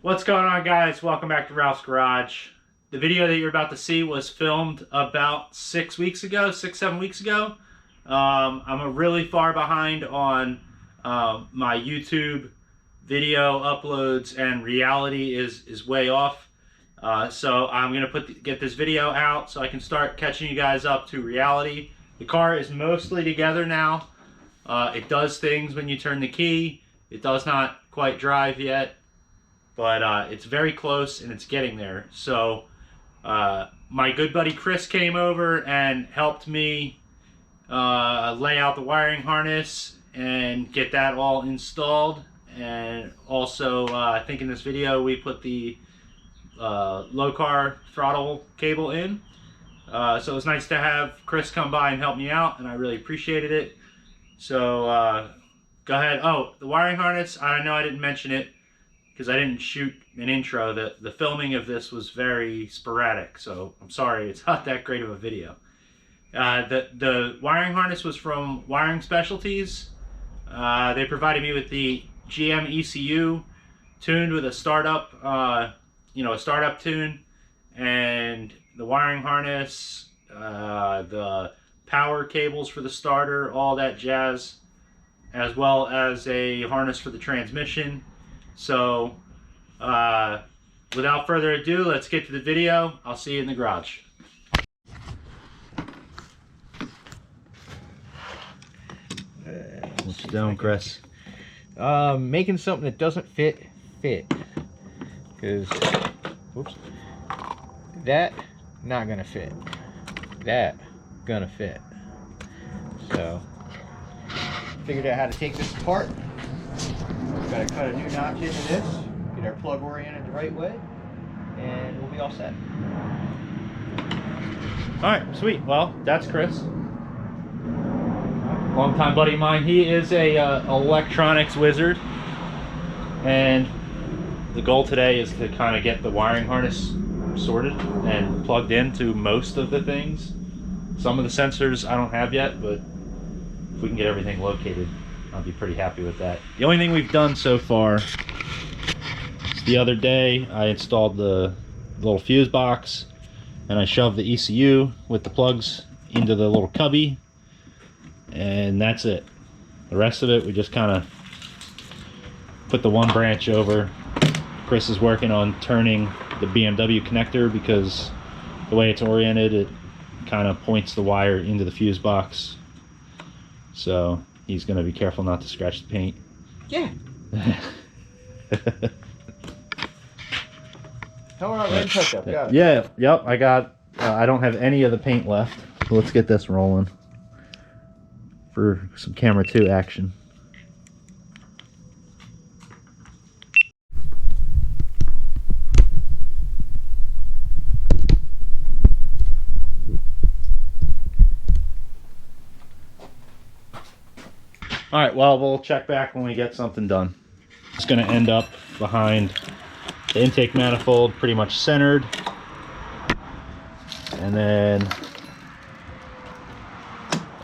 What's going on, guys? Welcome back to Ralph's Garage. The video that you're about to see was filmed about 6 weeks ago, 7 weeks ago. I'm really far behind on my YouTube video uploads, and reality is way off. So I'm gonna get this video out so I can start catching you guys up to reality. The car is mostly together now. It does things when you turn the key. It does not quite drive yet, but it's very close and it's getting there. So my good buddy Chris came over and helped me lay out the wiring harness and get that all installed. And also I think in this video we put the Lokar throttle cable in. So it was nice to have Chris come by and help me out, and I really appreciated it. So go ahead. Oh, the wiring harness, I know I didn't mention it because I didn't shoot an intro. The filming of this was very sporadic, so I'm sorry it's not that great of a video. The wiring harness was from Wiring Specialties. They provided me with the GM ECU tuned with a startup, a startup tune, and the wiring harness, the power cables for the starter, all that jazz, as well as a harness for the transmission. So without further ado, let's get to the video. I'll see you in the garage. What you doing, Chris? Making something that doesn't fit. Because, whoops, that not gonna fit. That gonna fit. So, figured out how to take this apart. Gotta cut a new notch into this, get our plug oriented the right way, and we'll be all set. Alright, sweet. Well, that's Chris. Longtime buddy of mine. He is a electronics wizard, and the goal today is to kind of get the wiring harness sorted and plugged into most of the things. Some of the sensors I don't have yet, but if we can get everything located, I'll be pretty happy with that. The only thing we've done so far is the other day I installed the little fuse box, and I shoved the ECU with the plugs into the little cubby, and that's it. The rest of it we just kind of put the one branch over. Chris is working on turning the BMW connector because the way it's oriented, it kind of points the wire into the fuse box. So he's going to be careful not to scratch the paint. Yeah. How about red touch up? Got it. Yeah, yep, I got, I don't have any of the paint left. So let's get this rolling for some camera 2 action. All right, well, we'll check back when we get something done. It's going to end up behind the intake manifold, pretty much centered. And then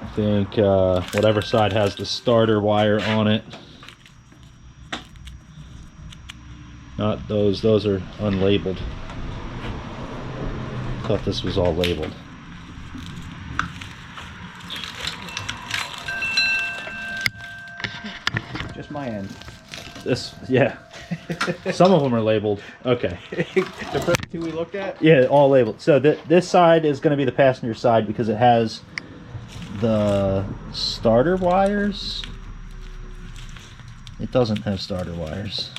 I think whatever side has the starter wire on it. Not those, those are unlabeled. Thought this was all labeled. Just my end. This, yeah. Some of them are labeled. Okay. The first two we looked at? Yeah, all labeled. So this side is going to be the passenger side because it has the starter wires. It doesn't have starter wires.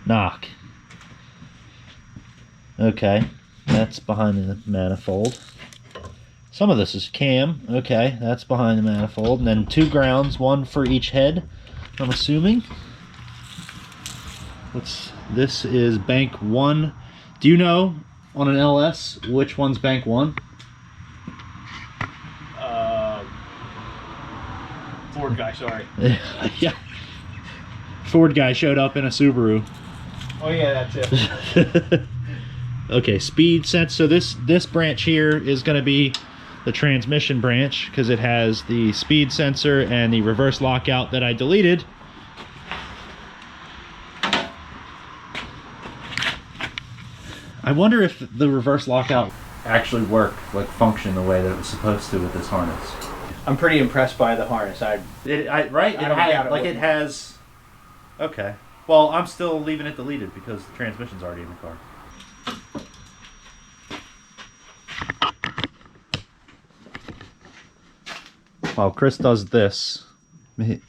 Knock. Okay, that's behind the manifold. Some of this is cam. Okay, that's behind the manifold. And then 2 grounds, 1 for each head, I'm assuming. This is bank 1. Do you know on an LS which one's bank 1? Ford guy, sorry. Yeah. Ford guy showed up in a Subaru. Oh yeah, that's it. Okay, speed sense. So this branch here is going to be the transmission branch because it has the speed sensor and the reverse lockout that I deleted I wonder if the reverse lockout actually worked, like function the way that it was supposed to with this harness. I'm pretty impressed by the harness. Right? It has. Okay. Well, I'm still leaving it deleted because the transmission's already in the car. Well, Chris does this.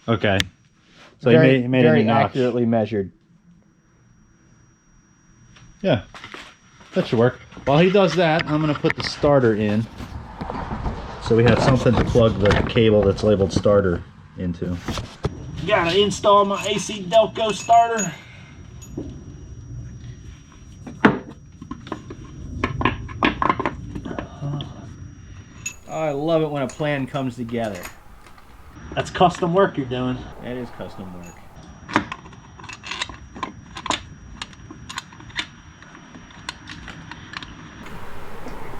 Okay. So very, he made very a notch. accurately measured. Yeah. That should work. While he does that, I'm going to put the starter in. So we have something to plug the cable that's labeled starter into. Gotta install my AC Delco starter. Oh, I love it when a plan comes together. That's custom work you're doing. That is custom work.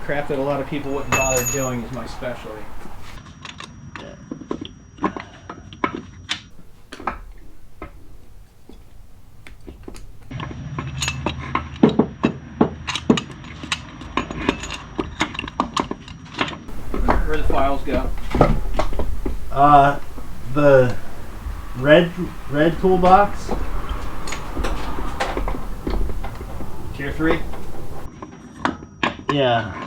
Crap that a lot of people wouldn't bother doing is my specialty. Where the files go? The red toolbox. Tier 3? Yeah.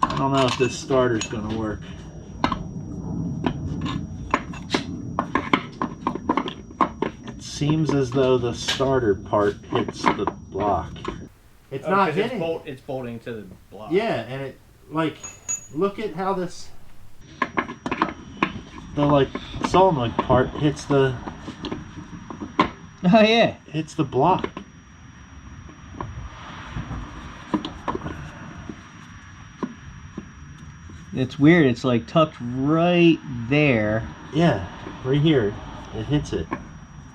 I don't know if this starter's gonna work. It seems as though the starter part hits the block. It's not hitting. It's bolting to the block. Yeah, and it, like, look at how this, the, like, solenoid part hits the, Oh yeah. hits the block. It's weird. It's like tucked right there. Yeah, right here. It hits it.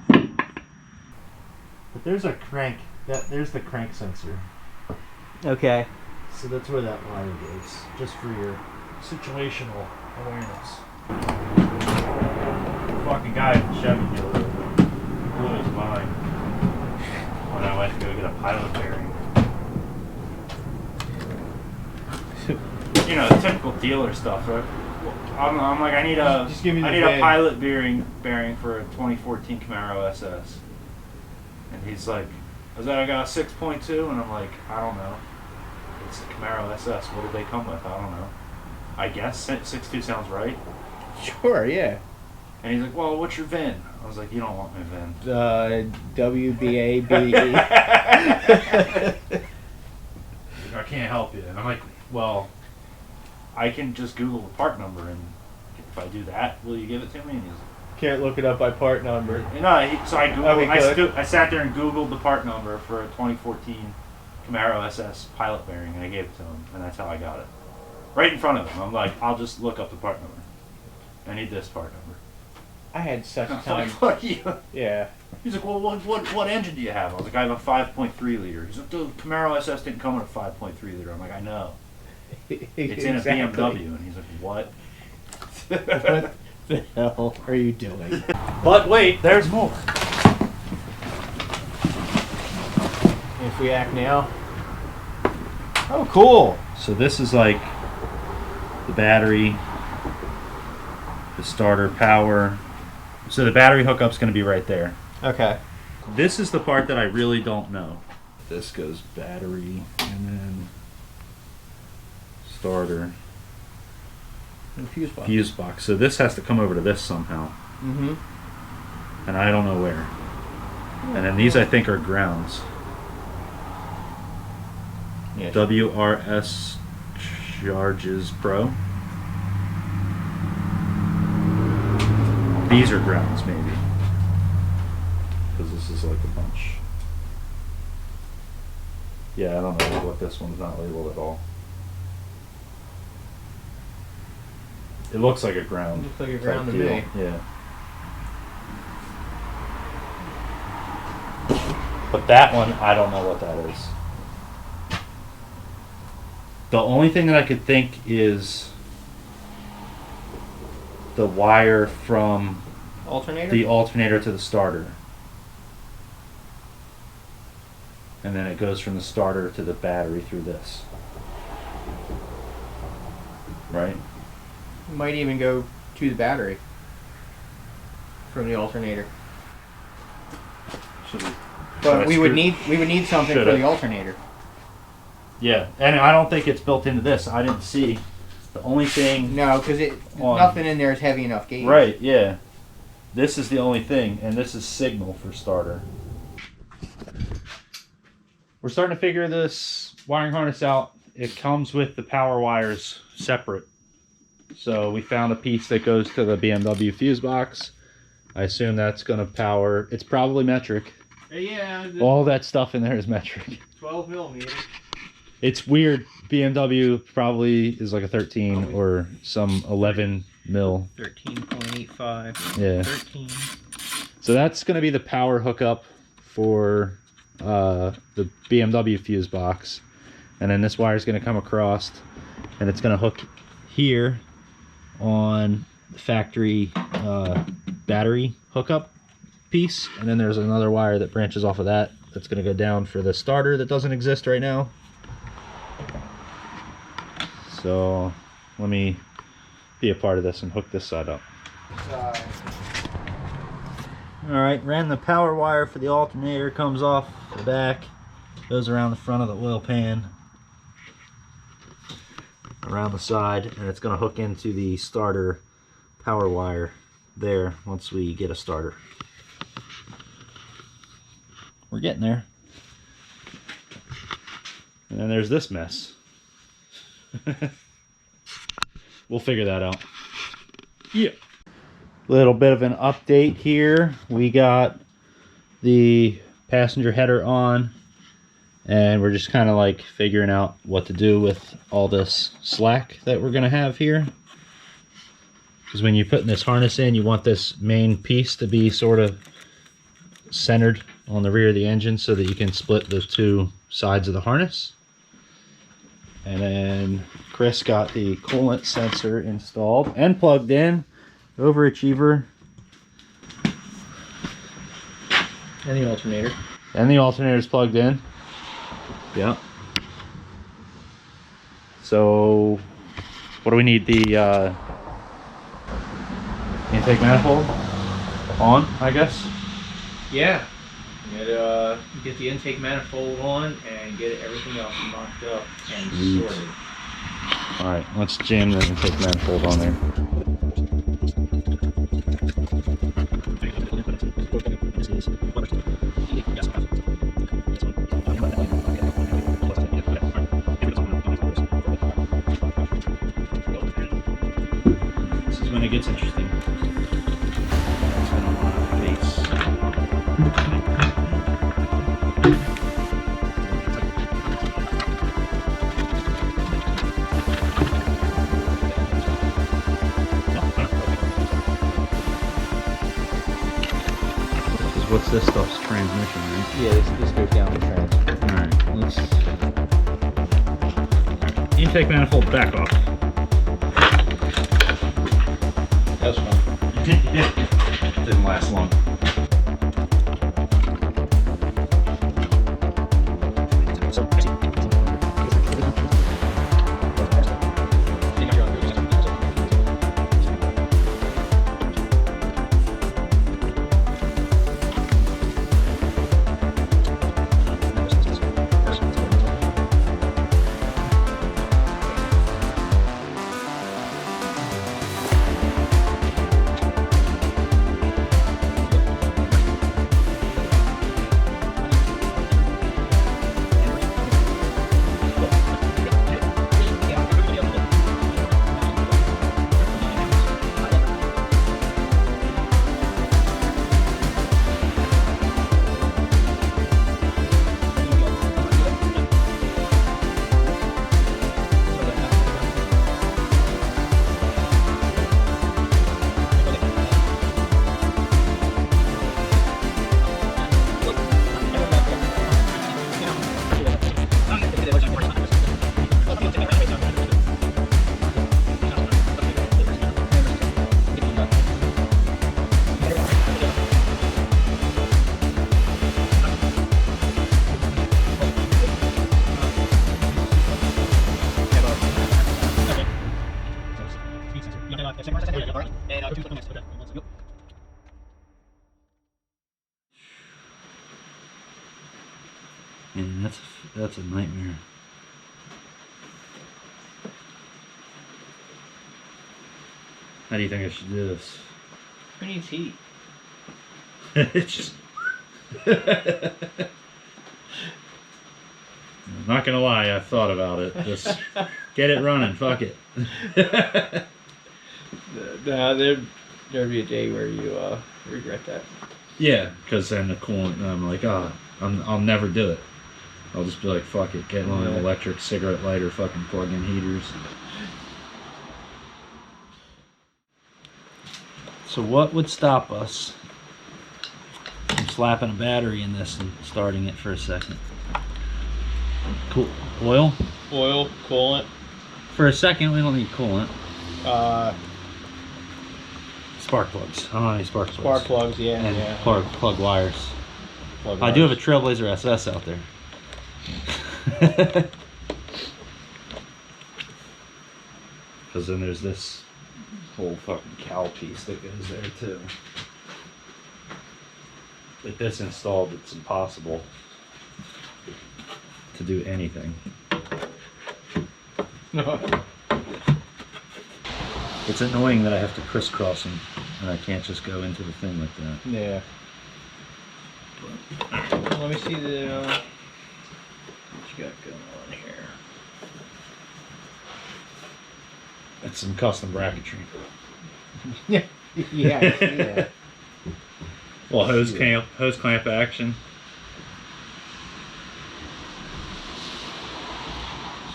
But there's a crank. There's the crank sensor. Okay. So that's where that wire goes, just for your situational awareness. The fucking guy at the Chevy dealer blew his mind when I went to go get a pilot bearing. You know, typical dealer stuff, right? I'm like, I need a pilot bearing for a 2014 Camaro SS. And he's like, I got a 6.2, and I'm like, I don't know. It's a Camaro SS. What did they come with? I don't know. I guess 6.2 sounds right. Sure, yeah. And he's like, well, what's your VIN? I was like, you don't want my VIN. WBABE. I can't help you. And I'm like, well, I can just Google the part number, and if I do that, will you give it to me? And he's like, Can't look it up by part number. no, so I Googled. Okay, I sat there and Googled the part number for a 2014 Camaro SS pilot bearing, and I gave it to him, and that's how I got it. Right in front of him. I'm like, I'll just look up the part number. I need this part number. I had such a I'm time. like, fuck you. Yeah. He's like, well, what engine do you have? I was like, I have a 5.3 liter. He's like, the Camaro SS didn't come with a 5.3 liter. I'm like, I know. It's in a BMW. And he's like, what? What the hell are you doing? But wait, there's more. If we act now. Oh, cool. So this is like the battery, the starter power. So the battery hookup's going to be right there. Okay. This is the part that I really don't know. This goes battery and then starter. And fuse box. Fuse box. So this has to come over to this somehow. Mm-hmm. And I don't know where. And then these I think are grounds. Yeah. WRS Charges Pro. These are grounds maybe. Because this is like a bunch. Yeah, I don't know what this one's not labeled at all. It looks like a ground. Looks like a ground to deal. me. Yeah. But that one, I don't know what that is. The only thing that I could think is the wire from Alternator? the alternator to the starter. and then it goes from the starter to the battery through this. Right? Might even go to the battery from the alternator. But we would need something for the alternator. Yeah, and I don't think it's built into this. I didn't see. The only thing... No, because nothing in there is heavy enough gauge. Right, yeah. This is the only thing, and this is signal for starter. We're starting to figure this wiring harness out. It comes with the power wires separate. So we found a piece that goes to the BMW fuse box. I assume that's going to power... It's probably metric. Yeah. All that stuff in there is metric. 12 millimeter. It's weird. BMW probably is like a 13 or some 11 mil. 13.85. Yeah. 13. So that's going to be the power hookup for the BMW fuse box. And then this wire is going to come across and it's going to hook here on the factory battery hookup piece. And then there's another wire that branches off of that that's going to go down for the starter that doesn't exist right now. So let me be a part of this and hook this side up. Alright, ran the power wire for the alternator, comes off the back, goes around the front of the oil pan, around the side, and it's going to hook into the starter power wire there once we get a starter. We're getting there. And then there's this mess. We'll figure that out. Yeah. Little bit of an update here. We got the passenger header on, and we're just kind of like figuring out what to do with all this slack that we're gonna have here. Because when you're putting this harness in, you want this main piece to be sort of centered on the rear of the engine so that you can split the two sides of the harness. And then Chris got the coolant sensor installed and plugged in. Overachiever. And the alternator. And the alternator is plugged in. Yeah. So, what do we need? The intake manifold on, I guess? Yeah. Get the intake manifold on and get everything else knocked up and sorted. Alright, let's jam the intake manifold on there. This is when it gets interesting. What's this stuff's transmission, right? Yeah, this goes down the trans. Alright, let's... Intake manifold back off. That was fun. Yeah. Didn't last long. And that's a nightmare. How do you think I should do this? Who needs heat? It's just... I'm not gonna lie, I've thought about it. Just get it running, fuck it. No, there'd be a day where you regret that. Yeah, because then the coolant, I'm like, I'll never do it. I'll just be like, fuck it, get one of the electric cigarette lighter fucking plug-in heaters. So what would stop us from slapping a battery in this and starting it for a second? Cool. Oil? Oil, coolant. For a second, we don't need coolant. Spark plugs. I don't have any spark plugs. Spark plugs, yeah. And plug wires. I do have a Trailblazer SS out there. Because then there's this whole fucking cowl piece that goes there too. With this installed, it's impossible to do anything. It's annoying that I have to crisscross them and I can't just go into the thing like that. Yeah. Let me see the what you got going on here. It's some custom bracketry. Yeah, yeah, I see that. Well, hose clamp action.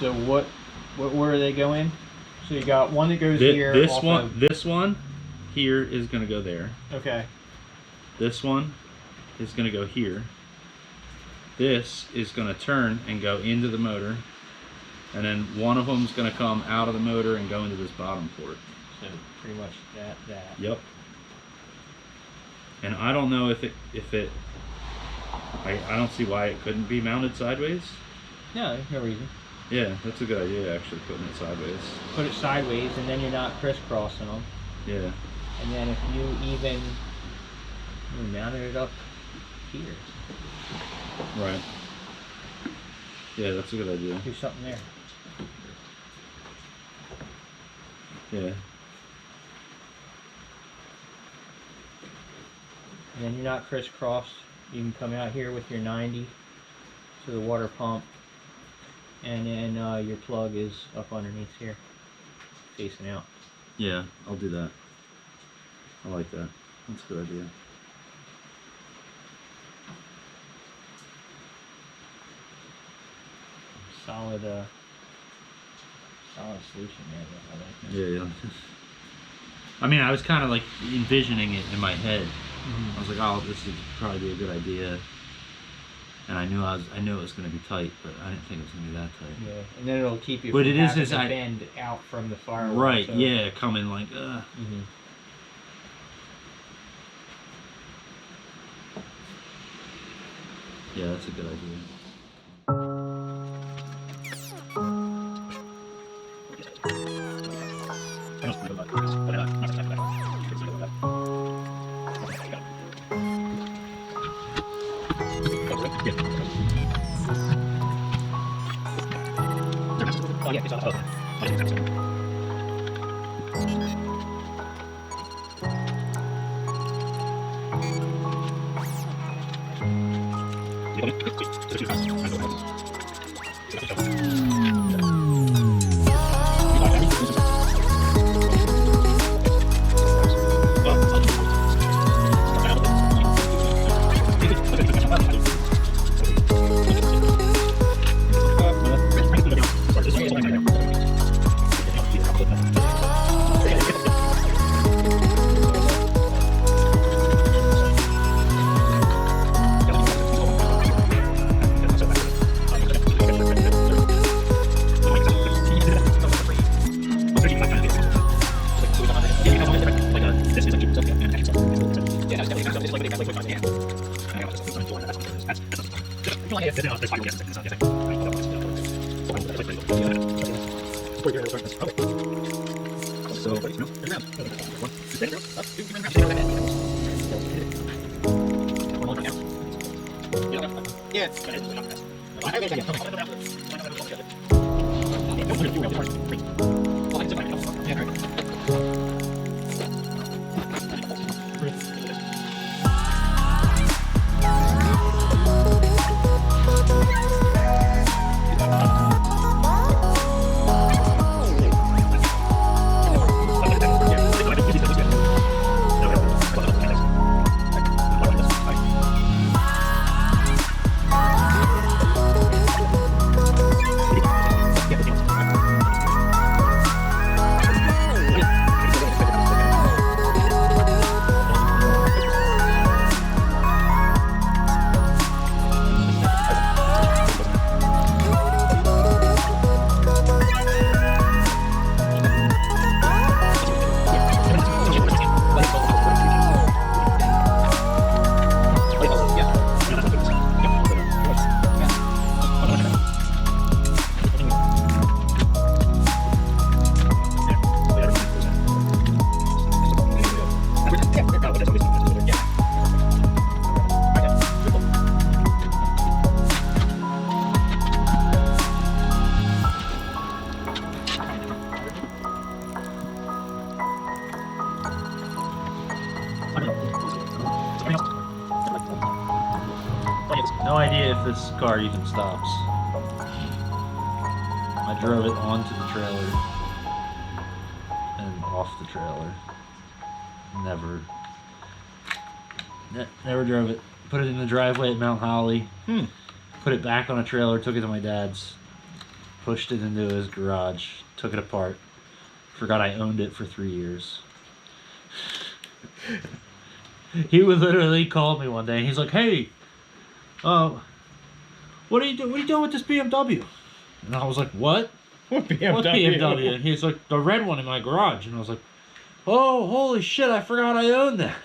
So what where are they going? So you got one that goes here. This one here is going to go there. Okay. This one is going to go here. This is going to turn and go into the motor. And then one of them is going to come out of the motor and go into this bottom port. So pretty much that. Yep. And I don't know if it I don't see why it couldn't be mounted sideways. No, there's no reason. Yeah, that's a good idea actually, putting it sideways. Put it sideways and then you're not crisscrossing them. Yeah. And then if you even mounted it up here. Right. Yeah, that's a good idea. Do something there. Yeah. And then you're not crisscrossed. You can come out here with your 90 to the water pump. And then your plug is up underneath here, facing out. Yeah, I'll do that. I like that. That's a good idea. Solid solution there. I like that. Yeah. I mean, I was kind of like envisioning it in my head. I was like, oh, this would probably be a good idea. And I knew it was going to be tight, but I didn't think it was going to be that tight. Yeah, and then it'll keep you but from it is having as to I bend out from the firewall. Right, so. yeah, coming like, Yeah, that's a good idea. No idea if this car even stops. I drove it onto the trailer and off the trailer. Never drove it. Put it in the driveway at Mount Holly. Put it back on a trailer, took it to my dad's. Pushed it into his garage, took it apart. Forgot I owned it for 3 years. He would literally call me one day and he's like, "Hey, what are you doing with this BMW?" And I was like, "What? What BMW? What BMW?" And he's like, "The red one in my garage." And I was like, "Oh, holy shit, I forgot I owned that."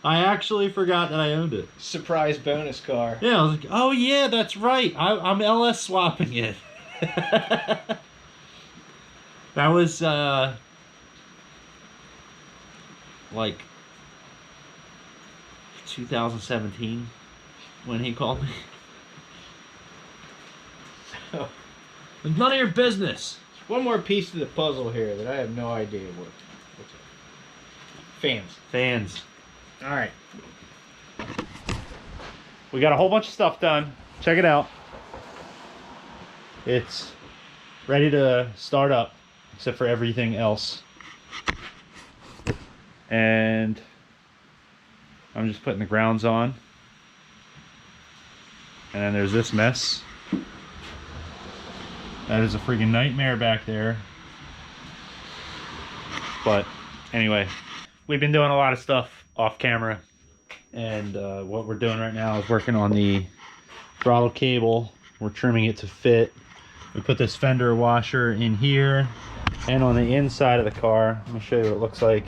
I actually forgot that I owned it. Surprise bonus car. Yeah, I was like, "Oh yeah, that's right. I'm LS swapping it." That was like 2017 when he called me. Oh. It's none of your business. One more piece to the puzzle here that I have no idea what's it. Fans. Fans. All right. We got a whole bunch of stuff done. Check it out. It's ready to start up, except for everything else. And I'm just putting the grounds on. And then there's this mess. That is a freaking nightmare back there. But anyway, we've been doing a lot of stuff off camera. And what we're doing right now is working on the throttle cable. We're trimming it to fit. We put this fender washer in here and on the inside of the car. Let me show you what it looks like.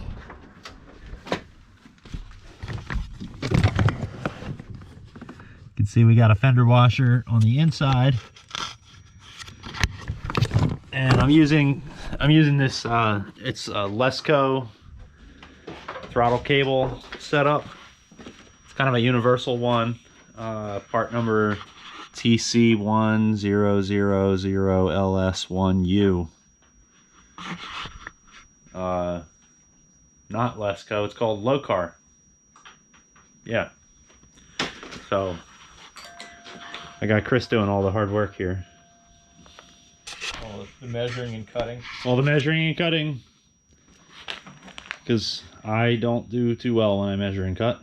You can see we got a fender washer on the inside. And I'm using this it's a Lesco throttle cable setup. It's kind of a universal one. Part number TC1000LS1U. Not Lesco, it's called Lokar. Yeah. So I got Chris doing all the hard work here. All the measuring and cutting. All the measuring and cutting. Because I don't do too well when I measure and cut.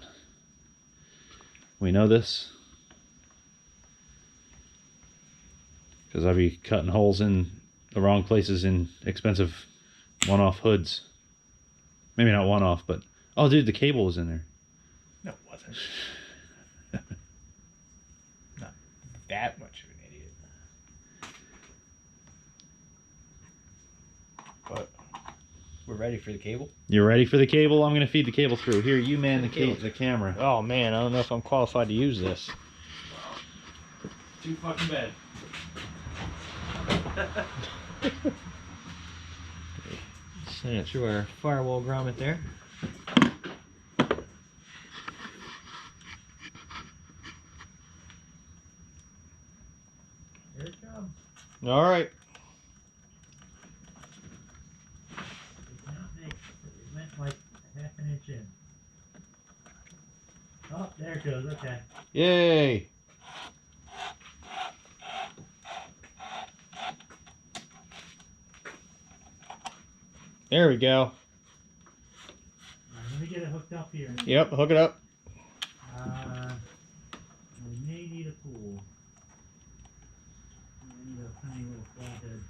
We know this. Because I be cutting holes in the wrong places in expensive one-off hoods. Maybe not one-off, but... Oh, dude, the cable was in there. No, it wasn't. Not that much of an idiot. But we're ready for the cable. You're ready for the cable? I'm going to feed the cable through. Here, you man the camera. Oh, man, I don't know if I'm qualified to use this. Too fucking bad. Send it through our firewall grommet there. All right. It went like half an inch in. Oh, there it goes. Okay. Yay. There we go. All right, let me get it hooked up here. Yep, hook it up. We may need a pool. We need a tiny little flathead.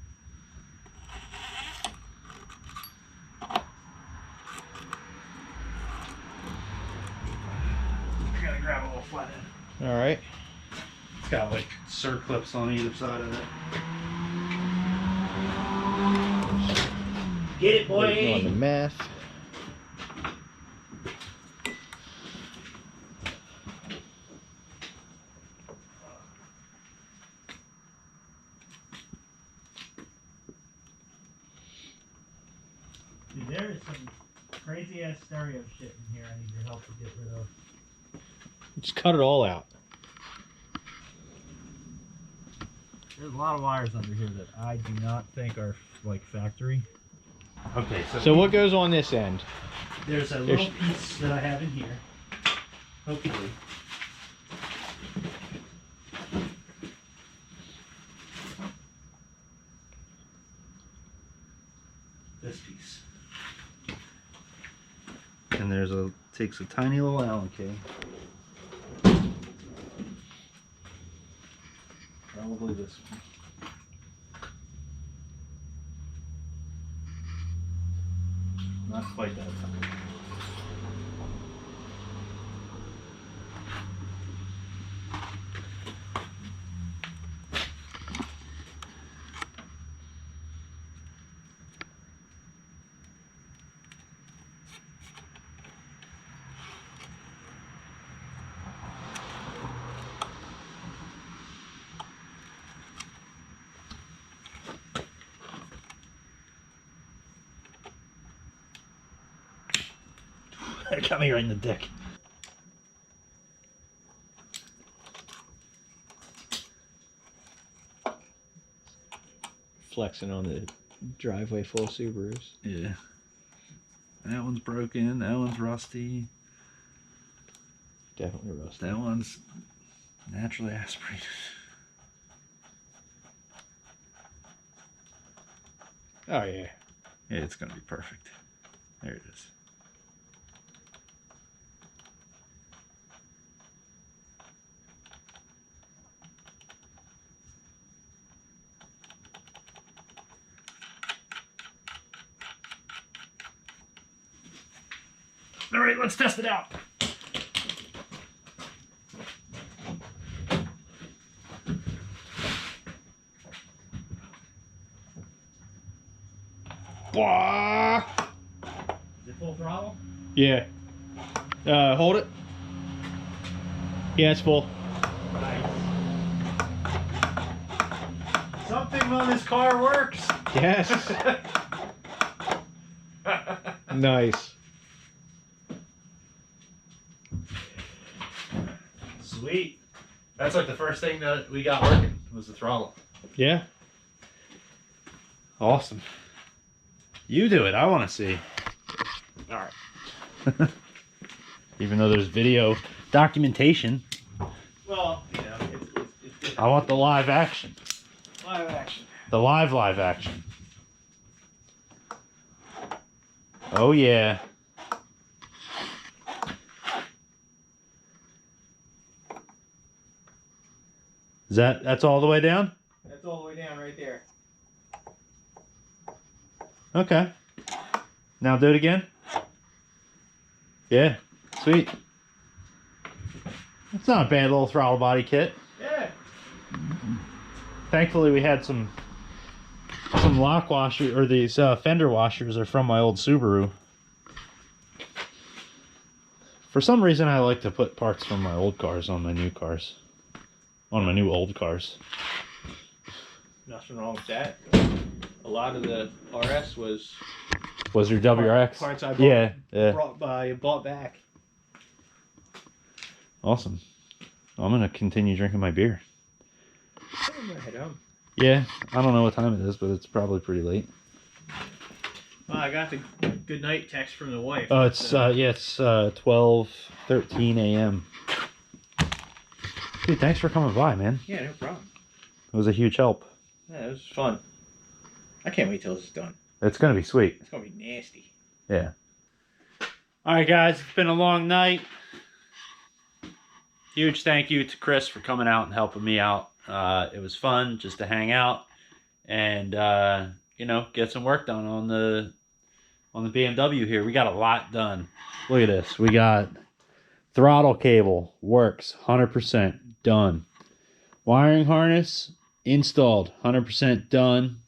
I gotta grab a little flathead. All right. It's got like circlips on either side of it. Get it, Waiting on the boy! meth. Dude, there is some crazy ass stereo shit in here I need your help to get rid of. Just cut it all out. There's a lot of wires under here that I do not think are like factory. Okay, So what goes on this end? there's a little piece that I have in here. Hopefully. This piece. And there's a takes a tiny little Allen key. Probably this one. Not quite that tiny. It got me right in the dick. Flexing on the driveway full of Subarus. Yeah. That one's broken. That one's rusty. Definitely rusty. That one's naturally aspirated. Oh yeah. Yeah, it's gonna be perfect. There it is. All right, let's test it out. Blah. Is it full throttle? Yeah. Hold it. Yeah, it's full. Nice. Something on this car works. Yes. Nice. Sweet. That's like the first thing that we got working was the throttle. Yeah. Awesome. You do it. I want to see. All right. Even though there's video documentation, Well, you know, it's I want the live action. live action. The live action. Oh yeah. That's all the way down? That's all the way down right there. Okay. Now do it again. Yeah. Sweet. That's not a bad little throttle body kit. Yeah. Thankfully we had some lock washer, or these fender washers are from my old Subaru. For some reason I like to put parts from my old cars on my new cars. On my new old cars. Nothing wrong with that. A lot of the RS was Was your WRX? parts I bought, yeah. bought back. Awesome. I'm gonna continue drinking my beer. I'm gonna head home. Yeah, I don't know what time it is, but it's probably pretty late. Well, I got the good night text from the wife. Oh, it's yeah, it's 12:13 a.m. Dude, thanks for coming by, man. Yeah, no problem. It was a huge help. Yeah, it was fun. I can't wait till this is done. It's gonna be sweet. It's gonna be nasty. Yeah. All right, guys, it's been a long night. Huge thank you to Chris for coming out and helping me out. It was fun just to hang out and you know, get some work done on the BMW here. We got a lot done. Look at this. We got throttle cable, works, 100% done. Wiring harness installed, 100% done.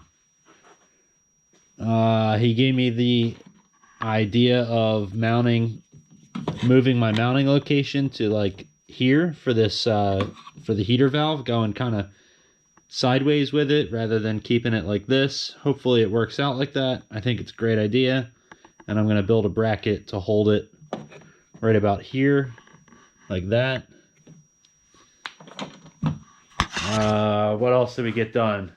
He gave me the idea of moving my mounting location to like here for this for the heater valve, going kind of sideways with it rather than keeping it like this. Hopefully it works out like that. I think it's a great idea, and I'm going to build a bracket to hold it right about here like that. What else did we get done?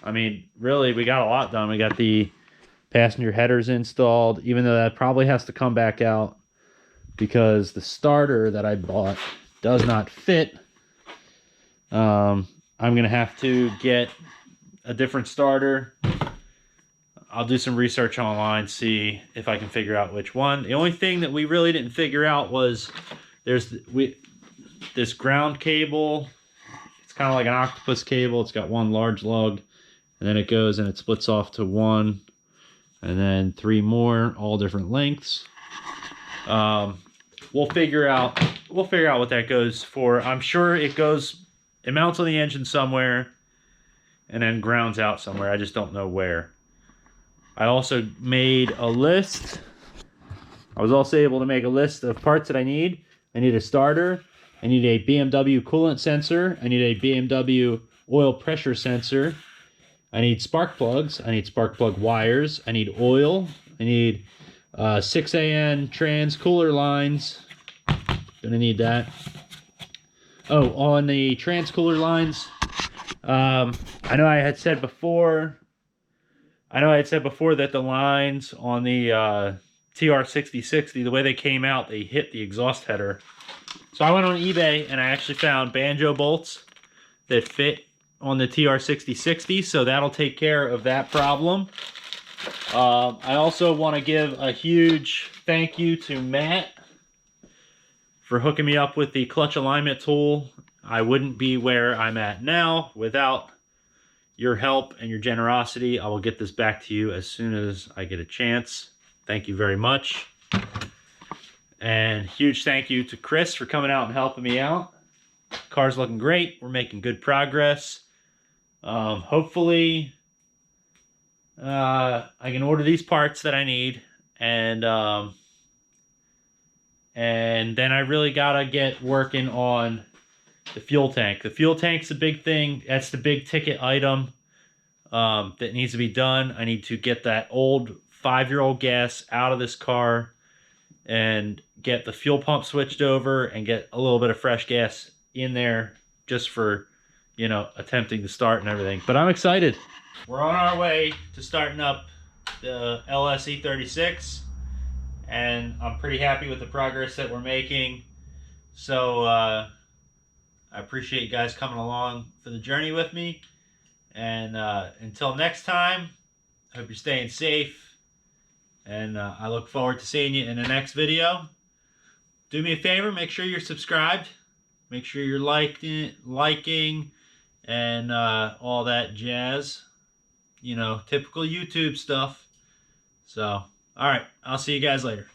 I mean, really, we got a lot done. We got the passenger headers installed, even though that probably has to come back out because the starter that I bought does not fit. I'm going to have to get a different starter. I'll do some research online, see if I can figure out which one. The only thing that we really didn't figure out was there's this ground cable. It's kind of like an octopus cable. It's got one large lug, and then it goes and it splits off to one, and then three more, all different lengths. We'll figure out what that goes for. I'm sure it mounts on the engine somewhere and then grounds out somewhere. I just don't know where. I also made a list. I was also able to make a list of parts that I need. I need a starter. I need a BMW coolant sensor. I need a BMW oil pressure sensor. I need spark plugs. I need spark plug wires. I need oil. I need 6AN trans cooler lines. Gonna need that. Oh, on the trans cooler lines, I know I had said before that the lines on the TR6060, the way they came out, they hit the exhaust header. So I went on eBay and I actually found banjo bolts that fit on the TR6060, so that'll take care of that problem. I also want to give a huge thank you to Matt for hooking me up with the clutch alignment tool. I wouldn't be where I'm at now without your help and your generosity. I will get this back to you as soon as I get a chance. Thank you very much. And huge thank you to Chris for coming out and helping me out. Car's looking great. We're making good progress. Hopefully I can order these parts that I need, and then I really gotta get working on the fuel tank. The fuel tank's a big thing. That's the big ticket item that needs to be done. I need to get that old 5-year-old gas out of this car and get the fuel pump switched over and get a little bit of fresh gas in there just for, you know, attempting to start and everything. But I'm excited. We're on our way to starting up the LS E36, and I'm pretty happy with the progress that we're making. So I appreciate you guys coming along for the journey with me. And until next time, I hope you're staying safe. And I look forward to seeing you in the next video. Do me a favor, make sure you're subscribed. Make sure you're liking, and all that jazz. You know, typical YouTube stuff. So, all right, I'll see you guys later.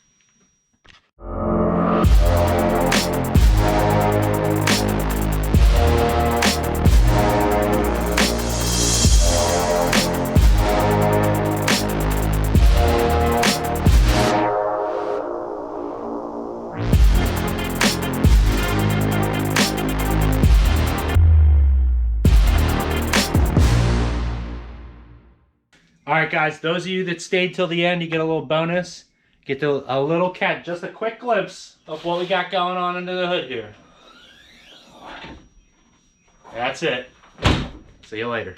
Alright guys, those of you that stayed till the end, you get a little bonus. Get a little cat, just a quick glimpse of what we got going on under the hood here. That's it. That's See you later.